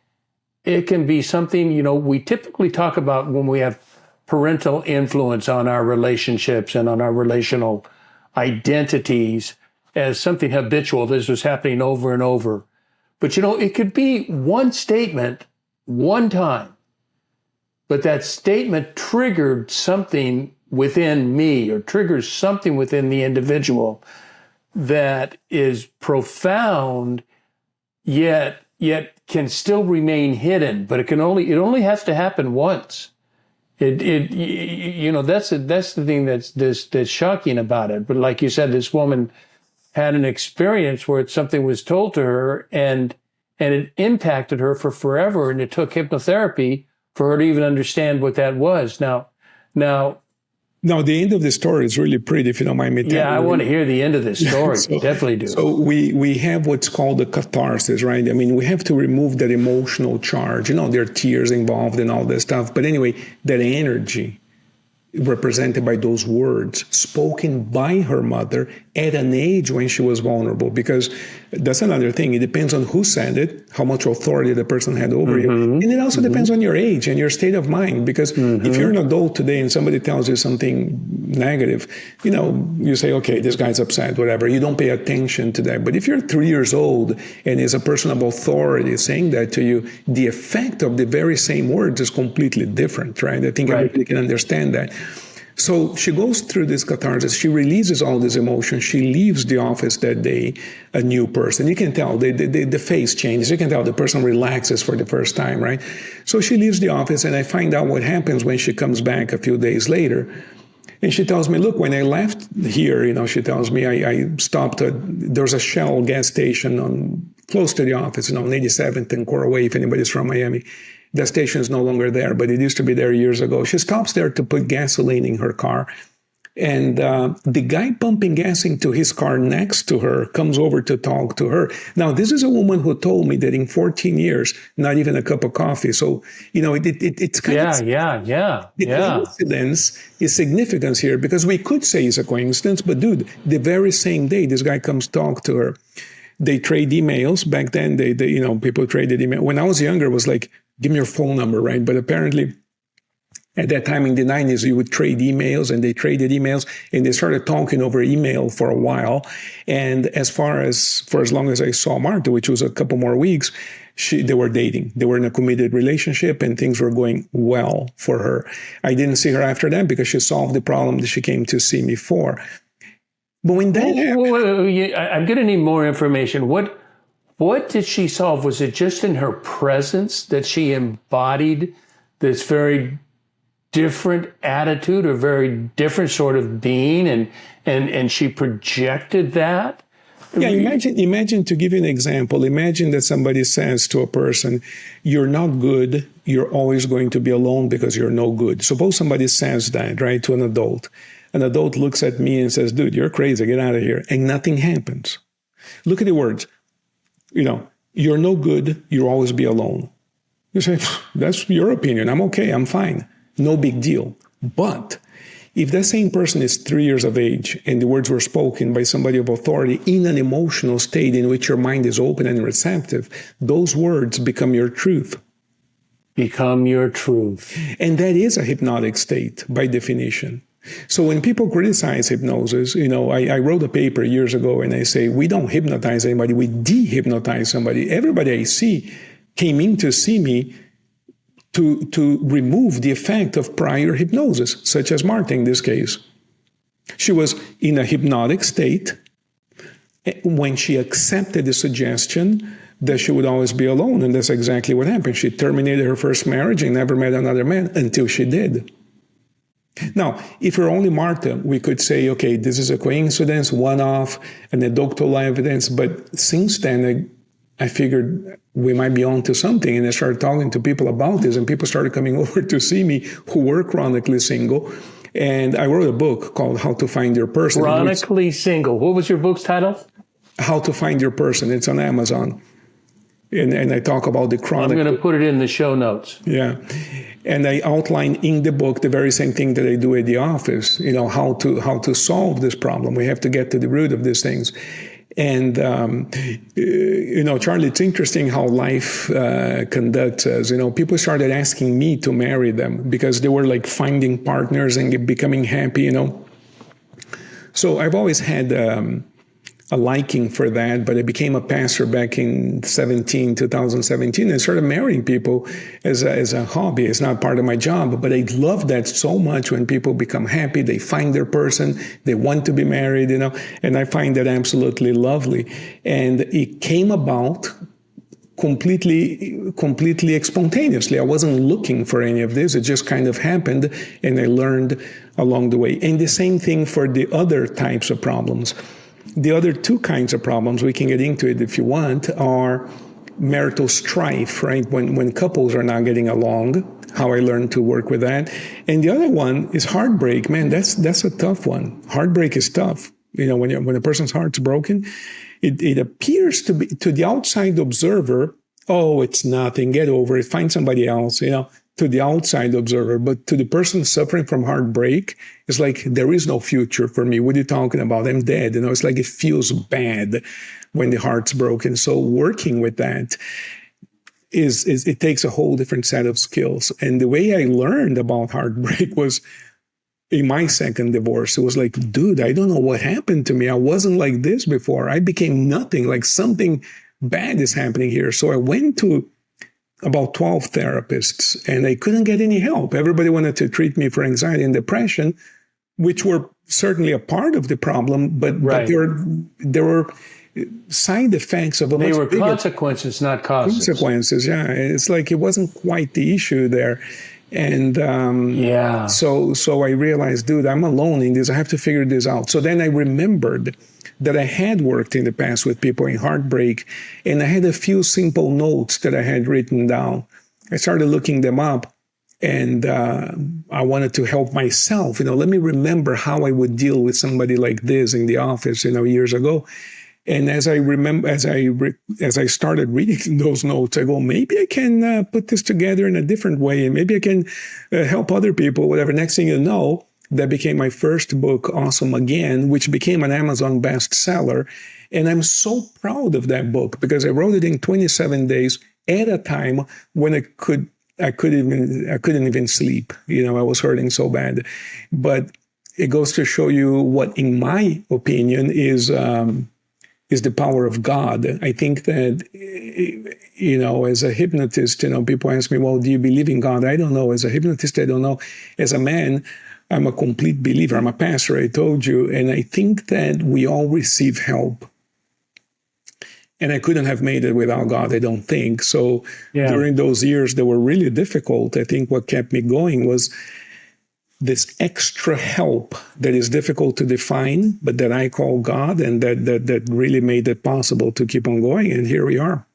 it can be something, we typically talk about when we have parental influence on our relationships and on our relational identities as something habitual. This was happening over and over. But, it could be one statement, one time, but that statement triggered something within me or triggers something within the individual that is profound, yet can still remain hidden, but it only has to happen once. That's the thing that's shocking about it. But like you said, this woman had an experience where something was told to her and it impacted her for forever. And it took hypnotherapy for her to even understand what that was. Now, the end of the story is really pretty, if you don't mind me telling you. Yeah, I want to hear the end of this story. Definitely do. So we have what's called the catharsis, right? I mean, we have to remove that emotional charge. There are tears involved and all this stuff. But anyway, that energy represented by those words spoken by her mother at an age when she was vulnerable, because that's another thing. It depends on who said it, how much authority the person had over you. And it also depends on your age and your state of mind, because if you're an adult today and somebody tells you something negative, you say, okay, this guy's upset, whatever. You don't pay attention to that. But if you're 3 years old and is a person of authority saying that to you, the effect of the very same words is completely different, right? I think everybody can understand that. So she goes through this catharsis. She releases all this emotion. She leaves the office that day a new person. You can tell the face changes. You can tell the person relaxes for the first time, right? So she leaves the office, and I find out what happens when she comes back a few days later. And she tells me, look, when I left here, she tells me I stopped there's a Shell gas station close to the office, on 87th and Coral Way, if anybody's from Miami. The station is no longer there, but it used to be there years ago. She stops there to put gasoline in her car. And the guy pumping gas into his car next to her comes over to talk to her. Now, this is a woman who told me that in 14 years, not even a cup of coffee. So, it's kind of... The coincidence is significance here, because we could say it's a coincidence, but dude, the very same day, this guy comes talk to her. They trade emails. Back then, they people traded email. When I was younger, it was like, give me your phone number, right? But apparently, at that time in the 90s, you would trade emails, and they traded emails, and they started talking over email for a while. And for as long as I saw Martha, which was a couple more weeks, they were dating. They were in a committed relationship, and things were going well for her. I didn't see her after that because she solved the problem that she came to see me for. But when that happened, I'm going to need more information. What did she solve? Was it just in her presence that she embodied this very different attitude, or very different sort of being, and she projected that? Yeah, imagine, to give you an example, imagine that somebody says to a person, you're not good, you're always going to be alone because you're no good. Suppose somebody says that, right, to an adult. An adult looks at me and says, dude, you're crazy, get out of here. And nothing happens. Look at the words. You're no good, you'll always be alone. You say, that's your opinion. I'm okay, I'm fine. No big deal. But if that same person is 3 years of age and the words were spoken by somebody of authority in an emotional state in which your mind is open and receptive, those words become your truth. Become your truth. And that is a hypnotic state by definition. So when people criticize hypnosis, I wrote a paper years ago and I say, we don't hypnotize anybody, we de-hypnotize somebody. Everybody I see came in to see me to remove the effect of prior hypnosis, such as Martha in this case. She was in a hypnotic state when she accepted the suggestion that she would always be alone, and that's exactly what happened. She terminated her first marriage and never met another man until she did. Now, if we're only Martha, we could say, okay, this is a coincidence, one-off, anecdotal evidence. But since then, I figured we might be on to something. And I started talking to people about this, and people started coming over to see me who were chronically single. And I wrote a book called How to Find Your Person. Chronically Single. What was your book's title? How to Find Your Person. It's on Amazon. And I talk about the chronic. I'm going to put it in the show notes. Yeah. And I outline in the book the very same thing that I do at the office, how to solve this problem. We have to get to the root of these things. And, Charlie, it's interesting how life conducts us. People started asking me to marry them because they were like finding partners and becoming happy, So I've always had a liking for that, but I became a pastor back in 2017, and started marrying people as a hobby. It's not part of my job, but I love that so much when people become happy, they find their person, they want to be married, and I find that absolutely lovely. And it came about completely spontaneously. I wasn't looking for any of this. It just kind of happened, and I learned along the way. And the same thing for the other types of problems. The other two kinds of problems, we can get into it if you want, are marital strife, right? When couples are not getting along, how I learned to work with that. And the other one is heartbreak. Man, that's a tough one. Heartbreak is tough. You know, when a person's heart's broken, it appears to be, to the outside observer, oh, it's nothing, get over it, find somebody else, you know, to the outside observer. But to the person suffering from heartbreak, it's like, there is no future for me. What are you talking about? I'm dead. You know, it's like it feels bad when the heart's broken. So working with that is it takes a whole different set of skills. And the way I learned about heartbreak was in my second divorce. It was like, dude, I don't know what happened to me. I wasn't like this before. I became nothing, like something bad is happening here. So I went to about 12 therapists and I couldn't get any help. Everybody wanted to treat me for anxiety and depression, which were certainly a part of the problem, but there were side effects of a they much were bigger consequences, not causes. Consequences, yeah. It's like it wasn't quite the issue there. And so I realized, dude, I'm alone in this. I have to figure this out. So then I remembered that I had worked in the past with people in heartbreak, and I had a few simple notes that I had written down. I started looking them up, and I wanted to help myself. You know, let me remember how I would deal with somebody like this in the office, you know, years ago. And as I remember, as I started reading those notes, I go, maybe I can put this together in a different way, and maybe I can help other people, whatever. Next thing you know, that became my first book, Awesome Again, which became an Amazon bestseller. And I'm so proud of that book because I wrote it in 27 days at a time when I couldn't even sleep. You know, I was hurting so bad. But it goes to show you what, in my opinion, is the power of God. I think that, you know, as a hypnotist, you know, people ask me, well, do you believe in God? I don't know. As a hypnotist, I don't know. As a man, I'm a complete believer. I'm a pastor, I told you. And I think that we all receive help. And I couldn't have made it without God, I don't think. So during those years that were really difficult, I think what kept me going was this extra help that is difficult to define, but that I call God, and that really made it possible to keep on going. And here we are.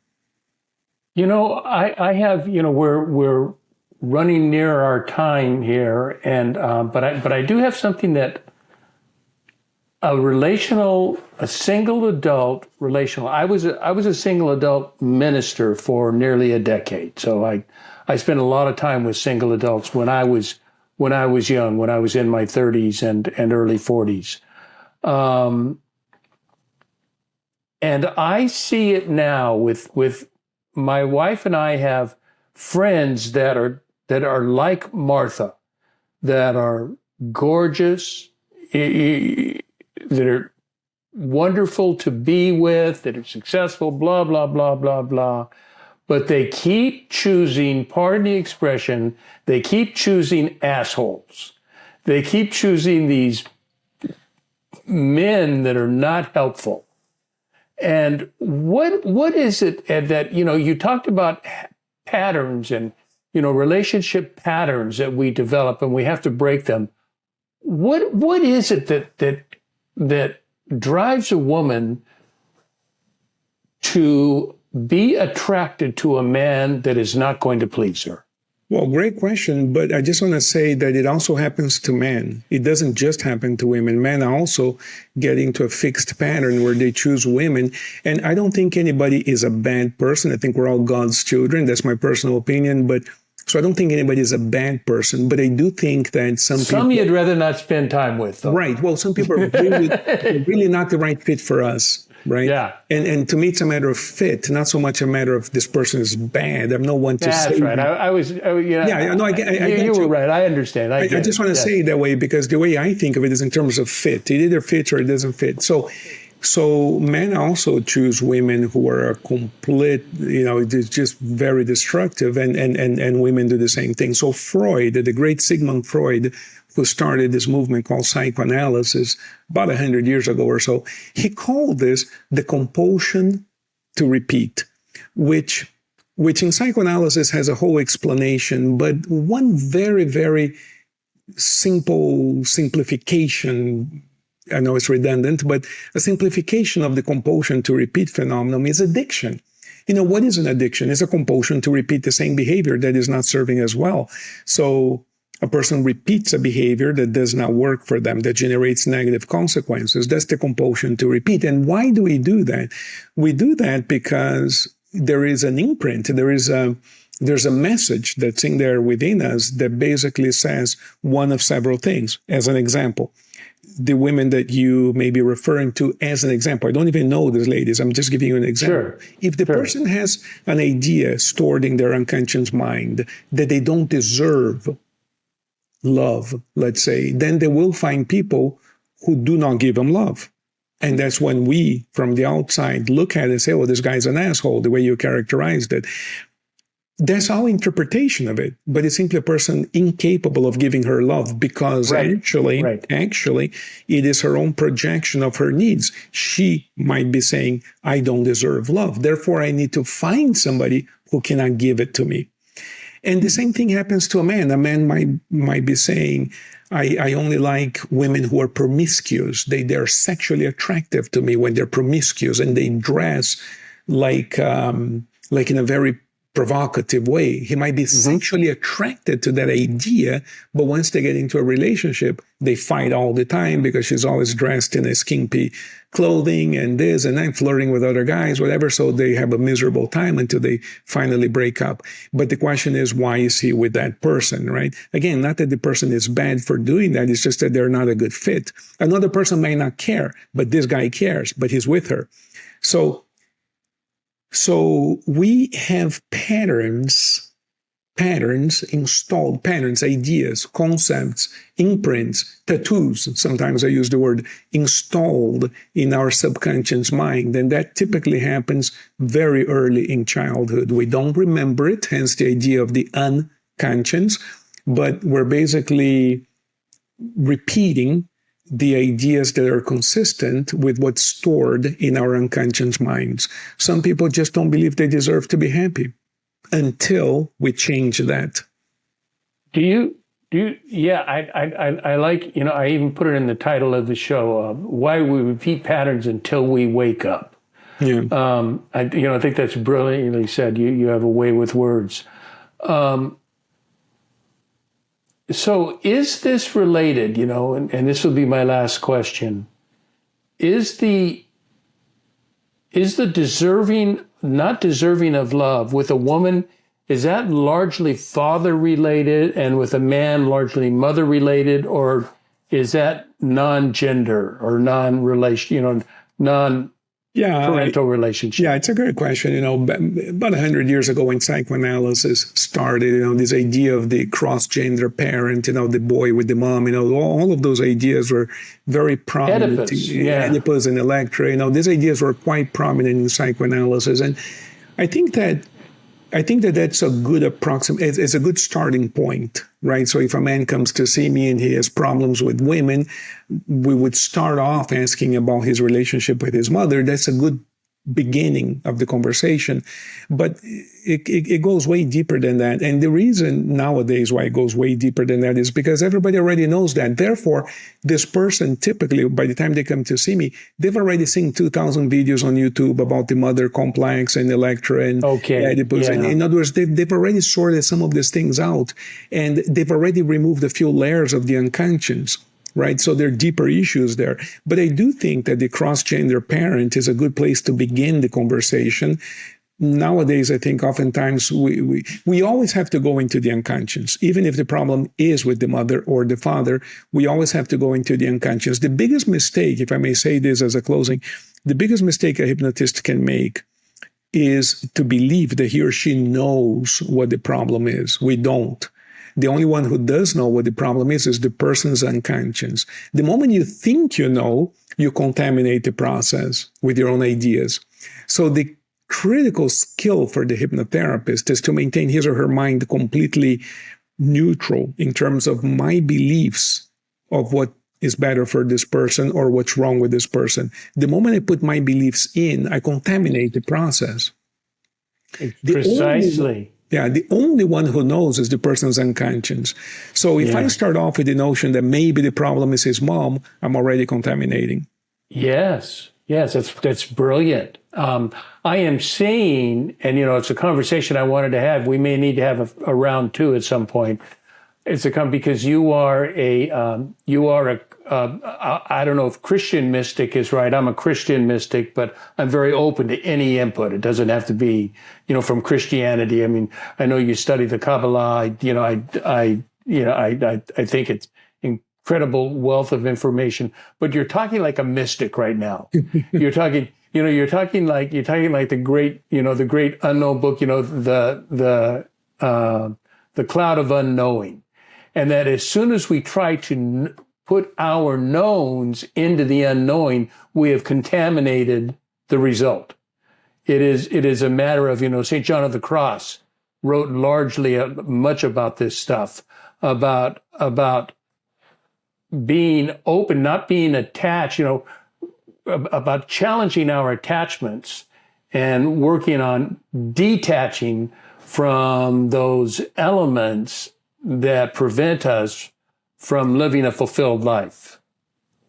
You know, I have, you know, we're running near our time here, and but I do have something that a single adult relational. I was a single adult minister for nearly a decade, so I spent a lot of time with single adults when I was young, when I was in my 30s and early 40s. And I see it now with my wife, and I have friends that are like Martha, that are gorgeous, that are wonderful to be with, that are successful, blah, blah, blah, blah, blah. But they keep choosing, pardon the expression, they keep choosing assholes. They keep choosing these men that are not helpful. And what is it that, you know, you talked about patterns and, you know, relationship patterns that we develop and we have to break them. What is it that drives a woman to be attracted to a man that is not going to please her? Well, great question, but I just want to say that it also happens to men. It doesn't just happen to women. Men also get into a fixed pattern where they choose women. And I don't think anybody is a bad person. I think we're all God's children. That's my personal opinion. But so I don't think anybody is a bad person. But I do think that some people you'd rather not spend time with, though. Right. Well, some people are really not the right fit for us. Right. Yeah. And to me, it's a matter of fit, not so much a matter of this person is bad. I'm no one to say. That's right. I you were right. I understand. I just want to say it that way because the way I think of it is in terms of fit. It either fits or it doesn't fit. So men also choose women who are a complete, you know, just very destructive, and women do the same thing. So Freud, the great Sigmund Freud, who started this movement called psychoanalysis about 100 years ago or so, he called this the compulsion to repeat, which in psychoanalysis has a whole explanation, but one very, very simple simplification I know it's redundant, but a simplification of the compulsion to repeat phenomenon is addiction. What is an addiction? It's a compulsion to repeat the same behavior that is not serving us well. So a person repeats a behavior that does not work for them, that generates negative consequences. That's the compulsion to repeat. And why do we do that? We do that because there is an imprint. There's a message that's in there within us that basically says one of several things. As an example, the women that you may be referring to as an example, I don't even know these ladies, I'm just giving you an example. Sure. If the person has an idea stored in their unconscious mind that they don't deserve love, let's say, then they will find people who do not give them love. And that's when we, from the outside, look at it and say, oh, this guy's an asshole, the way you characterized it. That's our interpretation of it. But it's simply a person incapable of giving her love because actually, it is her own projection of her needs. She might be saying, I don't deserve love. Therefore, I need to find somebody who cannot give it to me. And the same thing happens to a man. A man might be saying, I only like women who are promiscuous. They're sexually attractive to me when they're promiscuous and they dress like in a very provocative way. He might be sexually attracted to that idea, but once they get into a relationship, they fight all the time because she's always dressed in a skimpy clothing and this and that, flirting with other guys, whatever. So they have a miserable time until they finally break up. But the question is, why is he with that person, right? Again, not that the person is bad for doing that. It's just that they're not a good fit. Another person may not care, but this guy cares, but he's with her. So we have patterns installed, ideas, concepts, imprints, tattoos. Sometimes I use the word installed in our subconscious mind. And that typically happens very early in childhood. We don't remember it, hence the idea of the unconscious, but we're basically repeating the ideas that are consistent with what's stored in our unconscious minds. Some people just don't believe they deserve to be happy until we change that. Yeah, I like, I even put it in the title of the show, why we repeat patterns until we wake up. Yeah. I think that's brilliantly said. You have a way with words. So is this related, and this will be my last question, is the not deserving of love with a woman, is that largely father related and with a man largely mother related, or is that non-gender or non-relation, parental relationship? Yeah, it's a great question. About 100 years ago when psychoanalysis started, this idea of the cross-gender parent, the boy with the mom, all of those ideas were very prominent. Oedipus and Electra, these ideas were quite prominent in psychoanalysis. And I think that that's a good it's a good starting point, right? So if a man comes to see me and he has problems with women, we would start off asking about his relationship with his mother. That's a good beginning of the conversation. But it goes way deeper than that. And the reason nowadays why it goes way deeper than that is because everybody already knows that. Therefore, this person typically, by the time they come to see me, they've already seen 2,000 videos on YouTube about the mother complex and Electra and Oedipus. And in other words, they've already sorted some of these things out, and they've already removed a few layers of the unconscious. Right. So there are deeper issues there. But I do think that the cross-gender parent is a good place to begin the conversation. Nowadays, I think oftentimes we always have to go into the unconscious. Even if the problem is with the mother or the father, we always have to go into the unconscious. The biggest mistake, if I may say this as a closing, the biggest mistake a hypnotist can make is to believe that he or she knows what the problem is. We don't. The only one who does know what the problem is the person's unconscious. The moment you think you know, you contaminate the process with your own ideas. So the critical skill for the hypnotherapist is to maintain his or her mind completely neutral in terms of my beliefs of what is better for this person or what's wrong with this person. The moment I put my beliefs in, I contaminate the process. Precisely. Yeah, the only one who knows is the person's unconscious. So if I start off with the notion that maybe the problem is his mom, I'm already contaminating. Yes, that's brilliant. I am seeing, and it's a conversation I wanted to have. We may need to have a round two at some point. Because you are I don't know if Christian mystic is right. I'm a Christian mystic, but I'm very open to any input. It doesn't have to be, from Christianity. I mean, I know you study the Kabbalah. I think it's incredible wealth of information, but you're talking like a mystic right now. You're talking like the great unknown book, the cloud of unknowing. And that as soon as we try to put our knowns into the unknowing, we have contaminated the result. It is a matter of, St. John of the Cross wrote largely much about this stuff, about being open, not being attached, about challenging our attachments and working on detaching from those elements that prevent us from living a fulfilled life.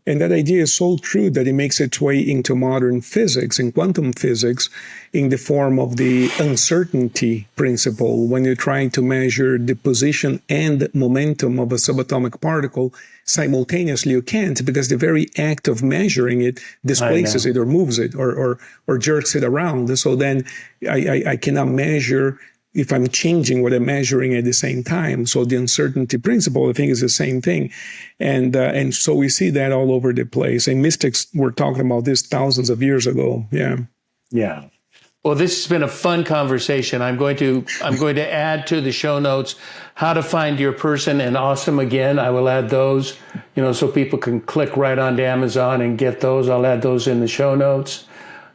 And that idea is so true that it makes its way into modern physics and quantum physics in the form of the uncertainty principle. When you're trying to measure the position and momentum of a subatomic particle simultaneously, you can't, because the very act of measuring it displaces it or moves it or jerks it around. And so then I cannot measure if I'm changing what I'm measuring at the same time. So the uncertainty principle, I think, is the same thing. And so we see that all over the place. And mystics were talking about this thousands of years ago. Yeah. Yeah. Well, this has been a fun conversation. I'm going to add to the show notes how to find your person and Awesome Again. I will add those, so people can click right onto Amazon and get those. I'll add those in the show notes.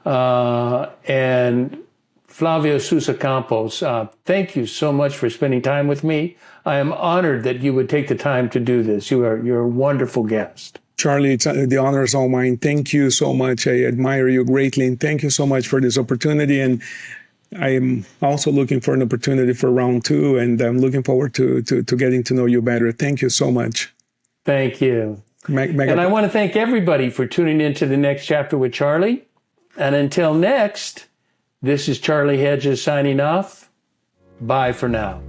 And Flavio Souza-Campos, thank you so much for spending time with me. I am honored that you would take the time to do this. You're a wonderful guest. Charlie, the honor is all mine. Thank you so much. I admire you greatly, and thank you so much for this opportunity. And I am also looking for an opportunity for round two, and I'm looking forward to getting to know you better. Thank you so much. Thank you. And I want to thank everybody for tuning in to the next chapter with Charlie. And until next, this is Charlie Hedges signing off. Bye for now.